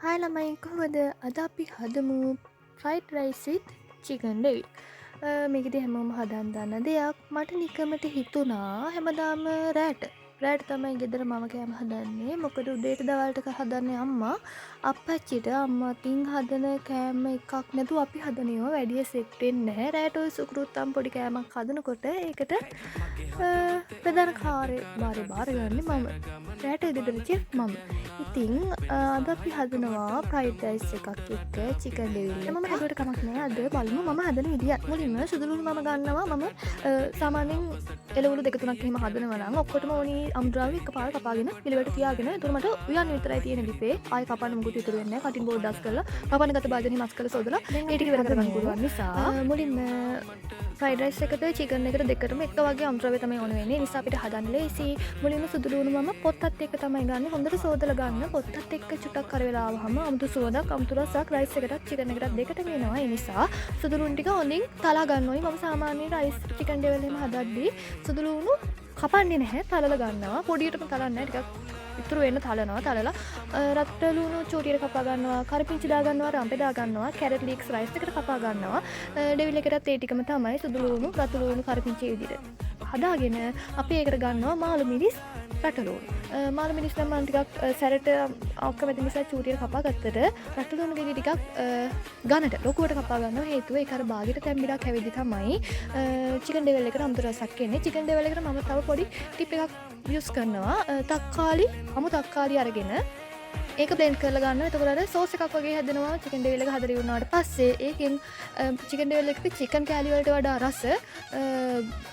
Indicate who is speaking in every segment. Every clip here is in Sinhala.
Speaker 1: හායි ළමයි කොහොමද? අද අපි හදමු fried rice with chicken devil. මේකෙදි හැමෝම හදන්න දන්න දෙයක්. මට නිකමට හිතුණා හැමදාම රෑට තමයි ගෙදර මම කෑම හදන්නේ. මොකද උදේට දවල්ට හදන්නේ අම්මා. අප්පච්චිට අම්මාටින් හදන කෑම එකක් නැතුව අපි හදන ඒවා වැඩිය සෙට් වෙන්නේ නැහැ. රෑට ඔය සුකුරුත්තම් පොඩි කෑමක් හදනකොට ඒකට ප්‍රධාන කාර්යභාරය බාරගන්නේ මම. රෑට ගෙදර චෙෆ් මම. ඉතින් අද අපි හදනවා ෆ්‍රයිඩ් රයිස් එකක් එක්ක චිකන් ඩෙවිල්. මම හැදුවට කමක් නැහැ. අද බලමු මම හදන විදිය. මුලින්ම සුදුලුණු මම ගන්නවා. මම සාමාන්‍යයෙන් එළවලු දෙක තුනක් එහෙම හදනවා නම් ඔක්කොටම ඕනි අමුද්‍රව්‍ය එකපාරට කපාගෙන පිළිවෙලට තියාගෙන එතකොට මට උයන් විතරයි තියෙන ලිපේ. ආයෙ කපන්න මොකුත් ඉතුරු වෙන්නේ නැහැ. කටින් බෝඩ් ඩස් කරලා කපන්න ගත භාජනේ මස් කරලා සෝදලා ඒ ටික ඉවර කරගන්න පුළුවන් නිසා මුලින්ම ෆ්‍රයිඩ් රයිස් එකට චිකන් එකට දෙකටම එක වගේ අමුද්‍රව්‍ය තමයි ඕන වෙන්නේ. නිසා අපිට හදන්න ලේසි. මුලින්ම සුදුලුණු මම පොත්තත් එක්ක තමයි ගන්න. හොඳට සෝදලා ගන්න. පොත්තත් එක්ක චුට්ටක් කර වෙලා ආවම අමුතු සුවඳක් අමුතු රසක් රයිස් එකටත් චිකන් එකටත් දෙකටම එනවා. ඒ නිසා සුදුලුණු ටික හොඳින් තලා ගන්න ඕනි. මම සාමාන්‍යයෙන් රයිස් චිකන් ඩෙවිල් එහෙම හදද්දී සුදුලුණු කපන්නේ නැහැ. තලලා ගන්නවා. පොඩියටම තලන්නේ නැහැ. ටිකක් ඉතුරු වෙන්න තලනවා. තලලා රත්තරලුණු චූටියට කපා ගන්නවා. කරපිංචි දා ගන්නවා. රම්පේ දා ගන්නවා. කැරට් ලීක්ස් රයිස් එකට කපා ගන්නවා. ඩෙවිල් එකටත් ඒ ටිකම තමයි සුදුලුණු රතුලුණු කරපිංචි විදිහට හදාගෙන අපි ඒකට ගන්නවා මාළු මිරිස් රටලුණු. මාළු මිරිස් නම් මම ටිකක් සැරට ඔක්කොම නිසා චූටියට කපා ගත්තට රටලුණු ගෙඩි ටිකක් ගන්නට ලොකුවට කපා ගන්නවා. හේතුව ඒක අර බාගෙට තැම්බිලා කැවිදි තමයි චිකන් ඩෙවිල් එකට අමුතු රසක් එන්නේ. චිකන් ඩෙවිල් එකට මම තව පොඩි ටිප් එකක් යූස් කරනවා. තක්කාලි අරගෙන ඒක බ්ලෙන්ඩ් කරලා ගන්නවා. එතකොට අර සෝස් එකක් වගේ හැදෙනවා. චිකන් ඩෙවිල් එක හදලා ඉවරනාට පස්සේ ඒකෙන් චිකන් ඩෙවිල් එකට චිකන් කෑලි වලට වඩා රස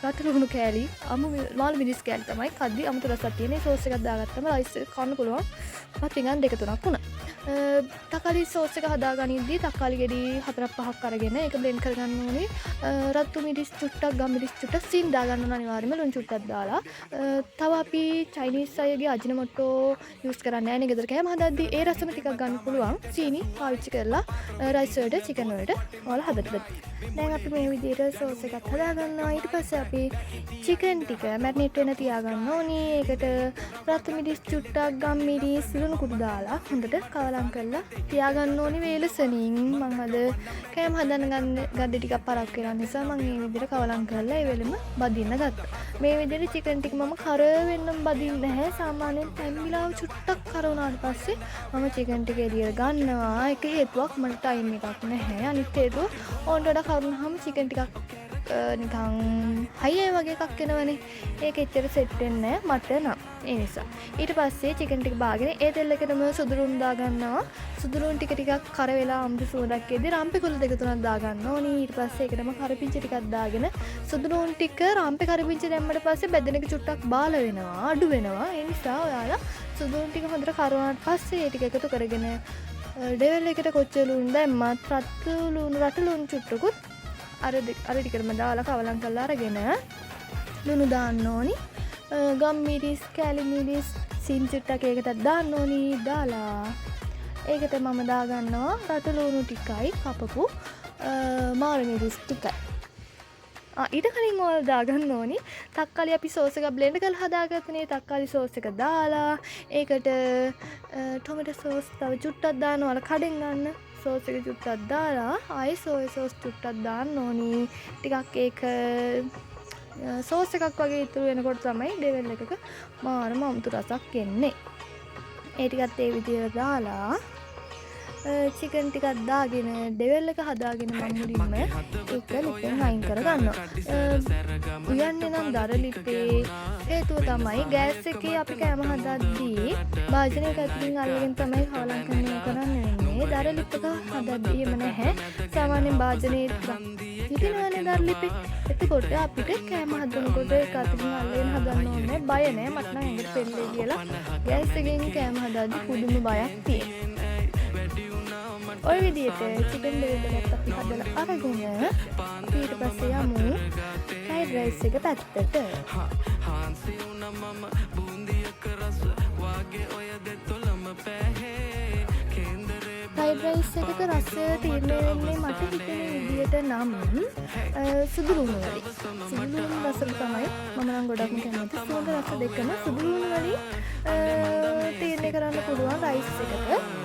Speaker 1: රටලුණු කෑලි මාළු මිරිස් කෑලි තමයි කද්දි අමුතු රසක් තියෙන. සෝස් එකක් දාගත්තම රයිස් එක කන්න පුළුවන්. මත් පිඟන් දෙක තුනක් වුණා. තක්කාලි සෝස් එක හදාගනිද්දී තක්කාලි ගෙඩි 4-5ක් අරගෙන ඒක බ්ලෙන්ඩ් කරගන්න ඕනේ. රතු මිරිස් චුට්ටක් ගම් මිරිස් චුට්ටක් සීන් දාගන්න ඕන අනිවාර්යයෙන්ම ලුණු චුට්ටක් දාලා. තව අපි චයිනීස් අයගේ අජිනමොටෝ යූස් කරන්නේ නැහැ නේ ගෙදර කෑම හදද්දී. ඒ රසම ටිකක් ගන්න පුළුවන්. සීනි පාවිච්චි කරලා රයිස් වලට චිකන් වලට ඔයාලා හදන්න. දැන් අපි මේ විදිහට සෝස් එකක් හදාගන්නවා. ඊට පස්සේ අපි චිකන් ටික මැරිනේට් වෙන්න තියාගන්න ඕනේ. ඒකට රතු මිරිස් චුට්ටක් ගම් මිරිස් ලුණු කුඩු දාලා හොඳට කවලම් කරලා තියාගන්න ඕනේ වේලසනින්. මම අද කෑම හදන්න ගද්ද ටිකක් පරක් වෙලා නිසා මම මේ විදිහට කවලම් කරලා ඒ වෙලෙම බදින්න ගත්තා. මේ විදිහට චිකන් ටික මම කර වෙන්නම් බදින්නේ නැහැ. සාමාන්‍යයෙන් තැම්බිලා චුට්ටක් කර වුණාට පස්සේ මම චිකන් ටික එළියට ගන්නවා. ඒක හේතුවක් මට ටයිම් එකක් නැහැ. අනිත් හේතුව ඕන්ට වඩා කරුණාම චිකන් ටිකක් නිකන් හයිය වගේ එකක් එනවනේ. ඒක එච්චර සෙට් වෙන්නේ නැහැ මට නම්. ඒ නිසා ඊට පස්සේ චිකන් ටික බාගෙන ඒ තෙල් එකටම සුදුලුණු දා ගන්නවා. සුදුලුණු ටික ටිකක් කර වෙලා අමුතු සුවඳක් එද්දී රම්පේ කොළ දෙක තුනක් දා ගන්න ඕනි. ඊට පස්සේ ඒකටම කරපිංචි ටිකක් දාගෙන සුදුලුණු ටික රම්පේ කරපිංචි දැම්මට පස්සේ බෙදෙන එක චුට්ටක් බාල වෙනවා අඩු වෙනවා. ඒ නිසා ඔයාලා සුදුලුණු ටික හොඳට කරවනාට පස්සේ ඒ ටික එකතු කරගෙන ඩෙවිල් එකට කොච්චර ලුණු දැම්මත් රටලුණු චුට්ටකුත් අර ටිකටම දාලා කවලම් කරලා අරගෙන ලුණු දාන්න ඕනි. ගම් මිරිස් කෑලි මිරිස් සීන් චුට්ටක් ඒකටත් දාන්න ඕනි. දාලා ඒකට මම දාගන්නවා රටලුණු ටිකයි කපපු මාළු මිරිස් ටිකයි. ඊට කලින් ඔයාලා දාගන්න ඕනි තක්කාලි අපි සෝස් එක බ්ලෙන්ඩ් කරලා හදාගත්තනේ. තක්කාලි සෝස් එක දාලා ඒකට ටොමැටෝ සෝස් තව චුට්ටක් දාන්න. ඔයාලා කඩෙන් ගන්න සෝස් එක චුට්ටක් දාලා ආයෙ සෝය සෝස් චුට්ටක් දාන්න ඕනි. ටිකක් ඒක සෝස් එකක් වගේ ඉතුරු වෙනකොට තමයි ඩෙවිල් එකක මාරම අමුතු රසක් එන්නේ. ඒ ටිකත් ඒ විදිහට දාලා චිකන් ටිකක් දාගෙන ඩෙවිල් එක හදාගෙන මම මුලින්ම ඒක ලිපෙන් අයින් කර ගන්නවා. උයන්නේ නම් දර ලිපේ. හේතුව තමයි ගෑස් එකේ අපි කෑම හදද්දී භාජනයක ඇතුලින් අල්ලගෙන තමයි කවලම් කරන්නේ. දර ලිප් එක හදද්දී එම නැහැ. සාමාන්‍යයෙන් භාජනයේ හිටිනවනේ දර ලිපේ. එතකොට අපිට කෑම හදනකොට ඒක අතකින් අල්ලගෙන හදන්න ඕනේ. බය නෑ. මට නම් ඇඟට පෙල්ලේ කියලා ගෑස් එකෙන් කෑම හදද්දී පුදුම බයක් තියෙනවා. ඔය විදිහට චිකන් ඩෙවිල් එකත් අපි හදලා අරගෙන අපි ඊට පස්සේ යමු ෆ්‍රයිඩ් රයිස් එක පැත්තට. ෆ්‍රයිඩ් ෆ්‍රයිඩ් රයිස් එකක රසය තීරණය වෙන්නේ මට හිතෙන විදිහට නම් සුදු ලුණු වලින්. සුදු ලුණු රසට තමයි මම නම් ගොඩක්ම කැමති. සුවඳ රස දෙකම සුදු ලුණු වලින් තීරණය කරන්න පුළුවන් රයිස් එකක.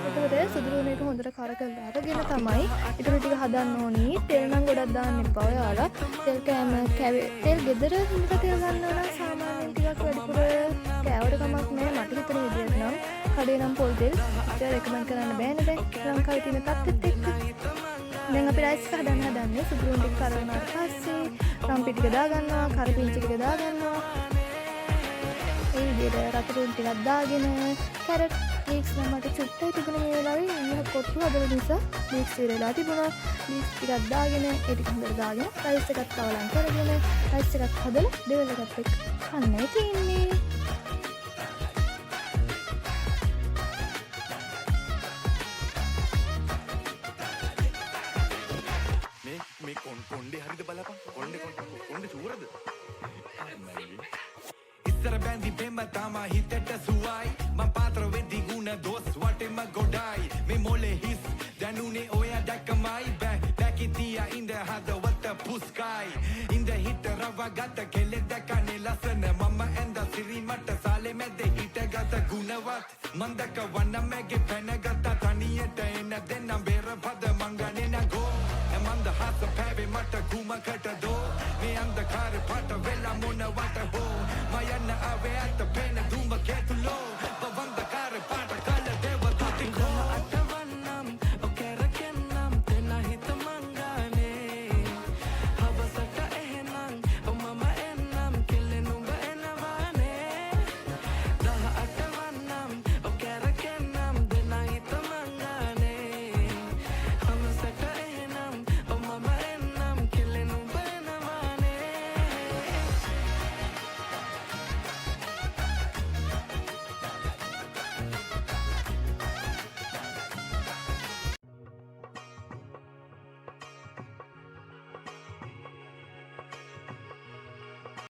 Speaker 1: එතකොට සුදු ලුණු එක හොඳට කර කරලා අරගෙන තමයි ඊටු ටික හදන්න ඕනි. තෙල් නම් ගොඩක් දාන්න එපා ඔයාලා. තෙල් තෙල් ගෙදර හින්දා තෙල් ගන්නවා නම් සාමාන්‍යයෙන් ටිකක් වැඩිපුර කෑවට කමක් නැහැ. මට හිතෙන විදිහට නම් කඩේ නම් පොල් තෙල් රෙකමන්ඩ් කරන්න බෑනේ දැන් ලංකාවේ තියෙන තත්ත්වෙත් එක්ක. දැන් අපි රයිස් එක හදන්නේ සුදු ලුණු ටික කරවනාට පස්සේ රම්පි ටික දාගන්නවා, කරපිංචි ටික දාගන්නවා. ඒ විදිහට රතු ලුණු ටිකක් දාගෙන කැරට් ලීක්ස් නම් මට චුට්ටයි තිබුණේ මේ වෙලාවේ. ඉන්න කොට්ටු හදන නිසා ලීක්ස් ඉරලා තිබුණා. ලීක්ස් ටිකක් දාගෙන ඒ ටික හොඳට දාගෙන රයිස් එකත් තවලම් කරගෙන රයිස් එකත් හදලා දෙවල් එකත් එක්ක කන්නයි තියෙන්නේ.
Speaker 2: මේ කොණ්ඩේ හරිද බලපන්. කොණ්ඩේ චූරද? ඉස්සර බැඳි බෙම්ම තමා හිතට සුවයි. මං පාත්‍ර වෙද්දි ගුණ දොස් වටෙම ගොඩයි. මේ මොලේ හිස් දැනුනේ ඔයා දැක්කමයි. බැකිතියා ඉඳ හදවත පුස්කයි. ඉඳ හිට රවගත කෙලෙද කනේ ලසන. මම ඇඳ සිරි මට සාලේ මැද හිටගත ගුණවත්. මන්දක වන්න මැගේ පැනගත